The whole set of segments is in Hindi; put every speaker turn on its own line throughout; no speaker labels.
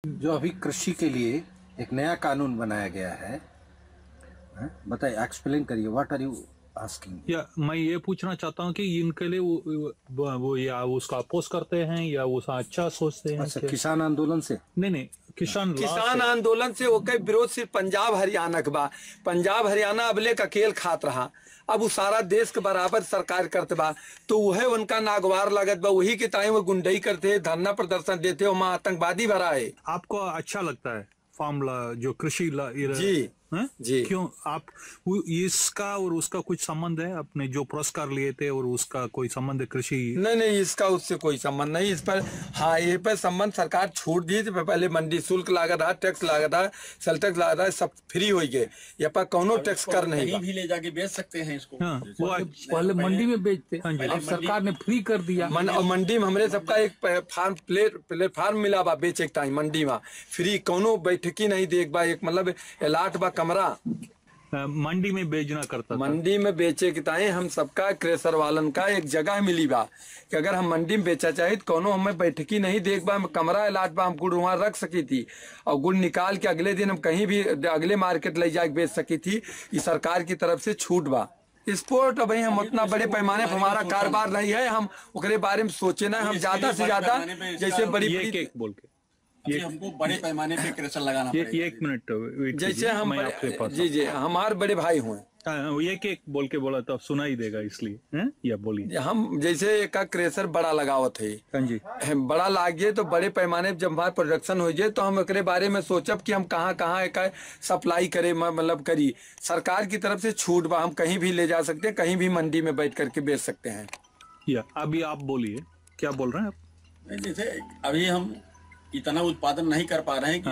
जो अभी कृषि के लिए एक नया कानून बनाया गया है, बताइए, एक्सप्लेन करिए, व्हाट आर यू आस्किंग?
या मैं ये पूछना चाहता हूँ कि इनके लिए वो या उसका अपोज करते हैं या उसका अच्छा सोचते हैं?
अच्छा, किसान आंदोलन से?
नहीं,
किसान आंदोलन से ओके विरोध सिर्फ पंजाब हरियाणा के बा। पंजाब हरियाणा अबले का खेल खात रहा, अब वो सारा देश के बराबर सरकार करते बा, तो वह उनका नागवार लागत बा। वही के टाइम वो गुंडई करते, धरना प्रदर्शन देते, वहाँ आतंकवादी भरा है।
आपको अच्छा लगता है फार्मूला जो कृषि
जी जी।
क्यों आप इसका और उसका कुछ संबंध है? आपने जो पुरस्कार लिए थे और उसका कोई संबंध है कृषि?
नहीं, इसका उससे कोई संबंध नहीं। इस पर हाँ, ये पर संबंध सरकार छूट दी थी। पहले मंडी शुल्क लागत था, टैक्स लागत था, सेल टैक्स लागत था, सब फ्री हो गए। यहाँ पर कौनो टैक्स कर नहीं
भी ले जाके बेच सकते हैं इसको।
हाँ,
पहले मंडी में बेचते, अब सरकार ने फ्री कर दिया।
और मंडी में हमरे सबका एक फार्म प्लेटफार्म मिला बा बेचे के टाइम मंडी में फ्री, कौनो बैठकी नहीं देख बा, एक मतलब अलाट बा कमरा
मंडी में बेचना करता था।
मंडी में बेचे के ताए हम सबका क्रेशर वालन का एक जगह मिली बा कि अगर हम मंडी में बेचा चाहे तो कोनो हमें बैठकी नहीं देख बा, कमरा इलाज बा, हम गुड़ वहाँ रख सकी थी और गुड़ निकाल के अगले दिन हम कहीं भी अगले मार्केट ले जाके बेच सकी थी। ये सरकार की तरफ से छूट बा। स्पोर्ट भाई हम उतना बड़े पैमाने पर हमारा कारोबार नहीं है, हम उसके बारे में सोचे ना। हम ज्यादा से ज्यादा जैसे बड़ी
बोल के
ये हमको बड़े पैमाने पे क्रेशर लगाना पड़ेगा।
एक मिनट
जैसे हम जी हमारे बड़े भाई हुए,
ये बोल के बोला तो सुनाई देगा इसलिए या बोलिए।
हम जैसे एक क्रेशर बड़ा लगावत है,
हाँ जी,
बड़ा लागिए तो बड़े पैमाने जब हमारे प्रोडक्शन हो जाए तो हम एक बारे में सोचब कि हम कहाँ एक सप्लाई करे, मतलब करी। सरकार की तरफ से छूट बा, हम कहीं भी ले जा सकते हैं, कहीं भी मंडी में बैठ करके बेच सकते हैं।
या अभी आप बोलिए, क्या बोल रहे हैं आप?
जैसे अभी हम इतना उत्पादन नहीं कर पा रहे हैं कि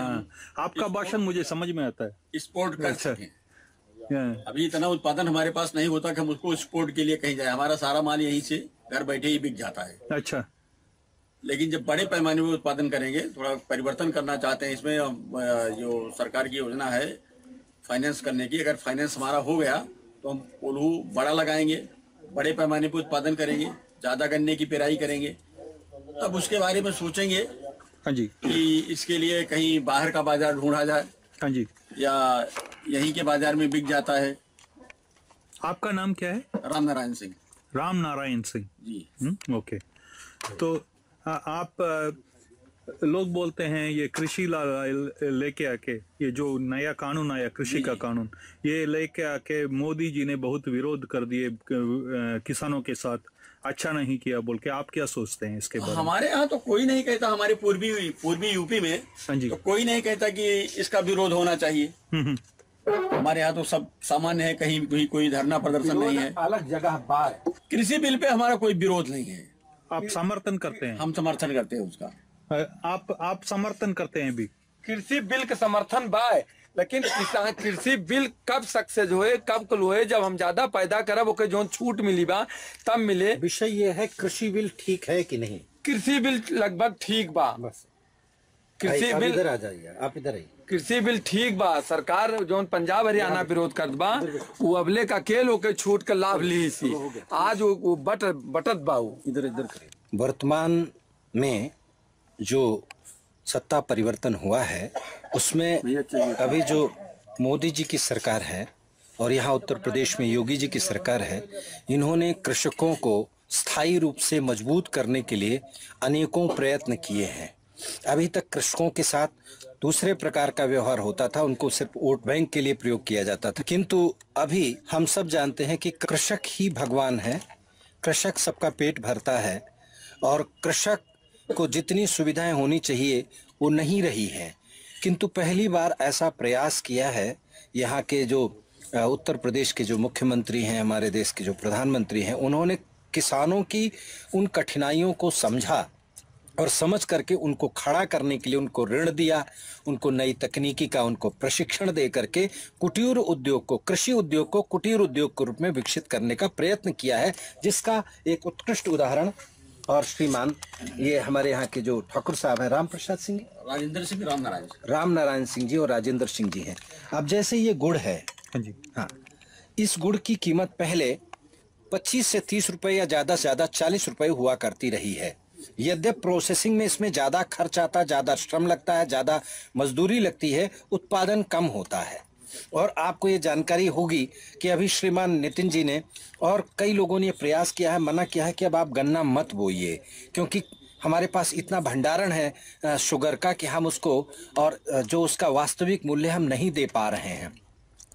आपका भाषण मुझे समझ में आता है,
एक्सपोर्ट कर सकें। अभी इतना उत्पादन हमारे पास नहीं होता कि हम उसको एक्सपोर्ट के लिए कहीं जाए। हमारा सारा माल यहीं से घर बैठे ही बिक जाता है।
अच्छा,
लेकिन जब बड़े पैमाने में उत्पादन करेंगे, थोड़ा परिवर्तन करना चाहते हैं इसमें। जो सरकार की योजना है फाइनेंस करने की, अगर फाइनेंस हमारा हो गया तो हम कोल्हू बड़ा लगाएंगे, बड़े पैमाने पर उत्पादन करेंगे, ज्यादा गन्ने की पेराई करेंगे। तब उसके बारे में सोचेंगे
हाँ जी,
कि इसके लिए कहीं बाहर का बाजार ढूंढा जाए,
हाँ जी,
या यहीं के बाजार में बिक जाता है।
आपका नाम क्या है?
राम नारायण सिंह।
राम नारायण सिंह
जी।
ओके। तो आप लोग बोलते हैं ये कृषि लेके आके, ये जो नया कानून आया कृषि का कानून, ये लेके आके मोदी जी ने बहुत विरोध कर दिए किसानों के साथ, अच्छा नहीं किया बोल के। आप क्या सोचते हैं इसके बारे में?
हमारे यहाँ तो कोई नहीं कहता, हमारे पूर्वी यूपी में तो कोई नहीं कहता कि इसका विरोध होना चाहिए। हमारे यहाँ तो सब सामान्य है, कहीं कोई धरना प्रदर्शन नहीं है।
अलग जगह बार
कृषि बिल पे हमारा कोई विरोध नहीं है।
आप समर्थन करते हैं?
हम समर्थन करते हैं उसका।
आप समर्थन करते हैं भी?
कृषि बिल का समर्थन बाय, लेकिन किसान कृषि बिल कब सक्सेस हुए, कब हुए, जब हम ज्यादा पैदा करब ओके जो छूट मिली बा तब मिले।
विषय ये है कृषि बिल ठीक है कि नहीं।
कृषि बिल लगभग ठीक बा।
बस
कृषि बिल,
इधर आ जाइए, आप इधर आइए।
कृषि बिल ठीक बा। सरकार जो पंजाब हरियाणा विरोध करत बा, वो अबले का खेल होके छूट का लाभ ली सी। आज वो बटत बा।
इधर करिए। वर्तमान में जो सत्ता परिवर्तन हुआ है उसमें अभी जो मोदी जी की सरकार है और यहाँ उत्तर प्रदेश में योगी जी की सरकार है, इन्होंने कृषकों को स्थायी रूप से मजबूत करने के लिए अनेकों प्रयत्न किए हैं। अभी तक कृषकों के साथ दूसरे प्रकार का व्यवहार होता था, उनको सिर्फ वोट बैंक के लिए प्रयोग किया जाता था। किंतु अभी हम सब जानते हैं कि कृषक ही भगवान है, कृषक सबका पेट भरता है और कृषक को जितनी सुविधाएं होनी चाहिए वो नहीं रही है। किंतु पहली बार ऐसा प्रयास किया है यहाँ के जो उत्तर प्रदेश के जो मुख्यमंत्री हैं, हमारे देश के जो प्रधानमंत्री हैं, उन्होंने किसानों की उन कठिनाइयों को समझा और समझ करके उनको खड़ा करने के लिए उनको ऋण दिया, उनको नई तकनीकी का उनको प्रशिक्षण दे करके कुटीर उद्योग को, कृषि उद्योग को कुटीर उद्योग के रूप में विकसित करने का प्रयत्न किया है, जिसका एक उत्कृष्ट उदाहरण और श्रीमान ये हमारे यहाँ के जो ठाकुर साहब हैं, राम प्रसाद सिंह,
राजेंद्र सिंह,
राम नारायण सिंह जी और राजेंद्र सिंह जी हैं। अब जैसे ये गुड़ है,
हाँ जी,
हाँ, इस गुड़ की कीमत पहले 25 से 30 रुपए या ज्यादा से ज्यादा 40 रुपए हुआ करती रही है। यद्यपि प्रोसेसिंग में इसमें ज्यादा खर्च आता, ज्यादा श्रम लगता है, ज्यादा मजदूरी लगती है, उत्पादन कम होता है। और आपको ये जानकारी होगी कि अभी श्रीमान नितिन जी ने और कई लोगों ने ये प्रयास किया है, मना किया है कि अब आप गन्ना मत बोइए, क्योंकि हमारे पास इतना भंडारण है शुगर का कि हम उसको और जो उसका वास्तविक मूल्य हम नहीं दे पा रहे हैं।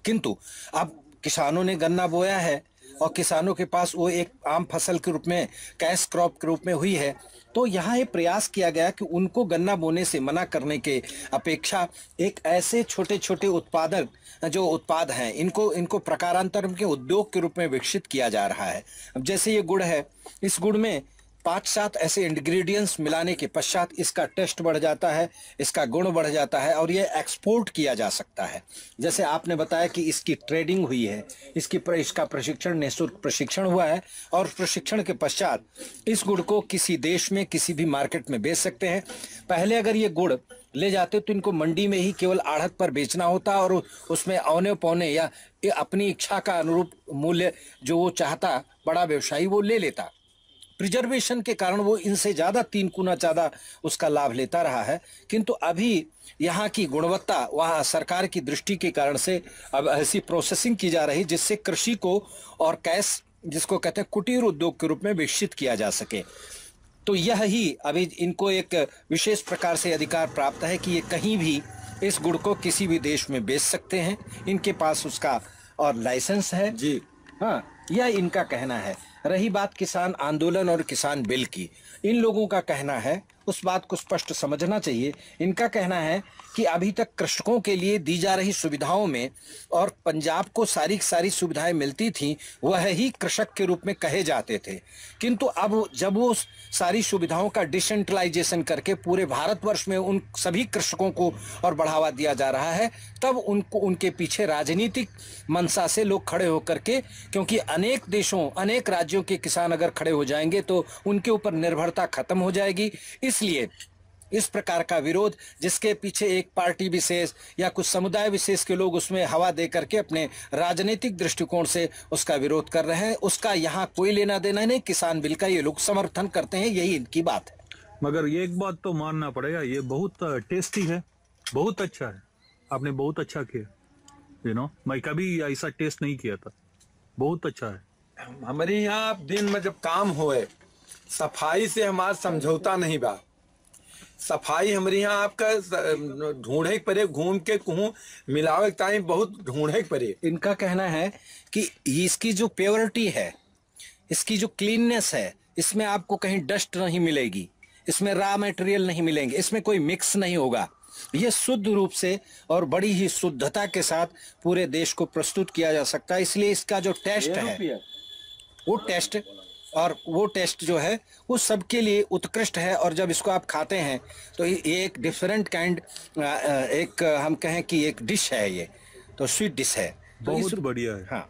किंतु अब किसानों ने गन्ना बोया है और किसानों के पास वो एक आम फसल के रूप में, कैश क्रॉप के रूप में हुई है, तो यहाँ ये प्रयास किया गया कि उनको गन्ना बोने से मना करने के अपेक्षा एक ऐसे छोटे छोटे उत्पादक जो उत्पाद हैं इनको प्रकारांतर के उद्योग के रूप में विकसित किया जा रहा है। अब जैसे ये गुड़ है, इस गुड़ में 5-7 ऐसे इंग्रेडिएंट्स मिलाने के पश्चात इसका टेस्ट बढ़ जाता है, इसका गुण बढ़ जाता है और ये एक्सपोर्ट किया जा सकता है। जैसे आपने बताया कि इसकी ट्रेडिंग हुई है, इसका प्रशिक्षण, निःशुल्क प्रशिक्षण हुआ है और प्रशिक्षण के पश्चात इस गुड़ को किसी देश में किसी भी मार्केट में बेच सकते हैं। पहले अगर ये गुड़ ले जाते तो इनको मंडी में ही केवल आढ़त पर बेचना होता और उसमें औने पौने या अपनी इच्छा का अनुरूप मूल्य जो वो चाहता बड़ा व्यवसायी वो ले लेता। प्रिजर्वेशन के कारण वो इनसे ज्यादा 3 गुना ज्यादा उसका लाभ लेता रहा है। किंतु अभी यहाँ की गुणवत्ता, वहाँ सरकार की दृष्टि के कारण से अब ऐसी प्रोसेसिंग की जा रही जिससे कृषि को और कैश, जिसको कहते हैं कुटीर उद्योग के रूप में विकसित किया जा सके। तो यह ही अभी इनको एक विशेष प्रकार से अधिकार प्राप्त है कि ये कहीं भी इस गुड़ को किसी भी देश में बेच सकते हैं। इनके पास उसका और लाइसेंस है
जी।
हाँ, यह इनका कहना है। रही बात किसान आंदोलन और किसान बिल की, इन लोगों का कहना है, उस बात को स्पष्ट समझना चाहिए। इनका कहना है कि अभी तक कृषकों के लिए दी जा रही सुविधाओं में और पंजाब को सारी सुविधाएं मिलती थीं, वह ही कृषक के रूप में कहे जाते थे। किंतु अब जब वो सारी सुविधाओं का डिसेंट्रलाइजेशन करके पूरे भारतवर्ष में उन सभी कृषकों को और बढ़ावा दिया जा रहा है, तब उनको उनके पीछे राजनीतिक मंशा से लोग खड़े होकर के, क्योंकि अनेक देशों, अनेक राज्यों के किसान अगर खड़े हो जाएंगे तो उनके ऊपर निर्भरता खत्म हो जाएगी। इसलिए इस प्रकार का विरोध, जिसके पीछे एक पार्टी विशेष या कुछ समुदाय विशेष के लोग उसमें हवा दे करके अपने राजनीतिक दृष्टिकोण से उसका विरोध कर रहे हैं, उसका यहाँ कोई लेना देना नहीं। किसान बिल का ये लोग समर्थन करते हैं, यही इनकी बात है।
मगर ये एक बात तो मानना पड़ेगा, ये बहुत टेस्टी है, बहुत अच्छा है। आपने बहुत अच्छा किया, मैं कभी ऐसा टेस्ट नहीं किया था, बहुत अच्छा है।
हमारे यहाँ दिन में जब काम होए, सफाई से हमारा समझौता नहीं बा। सफाई हमारे यहाँ आपका ढूंढे परे, घूम के कहूँ मिलावे टाइम बहुत ढूंढे परे।
इनका कहना है कि इसकी जो प्योरिटी है, इसकी जो क्लीननेस है, इसमें आपको कहीं डस्ट नहीं मिलेगी, इसमें रॉ मटेरियल नहीं मिलेंगे, इसमें कोई मिक्स नहीं होगा। ये शुद्ध रूप से और बड़ी ही शुद्धता के साथ पूरे देश को प्रस्तुत किया जा सकता है। इसलिए इसका जो टेस्ट है, वो टेस्ट जो है वो सबके लिए उत्कृष्ट है। और जब इसको आप खाते हैं तो ये एक डिफरेंट काइंड, एक हम कहें कि एक डिश है, ये तो स्वीट डिश है,
बहुत बढ़िया है।
हाँ।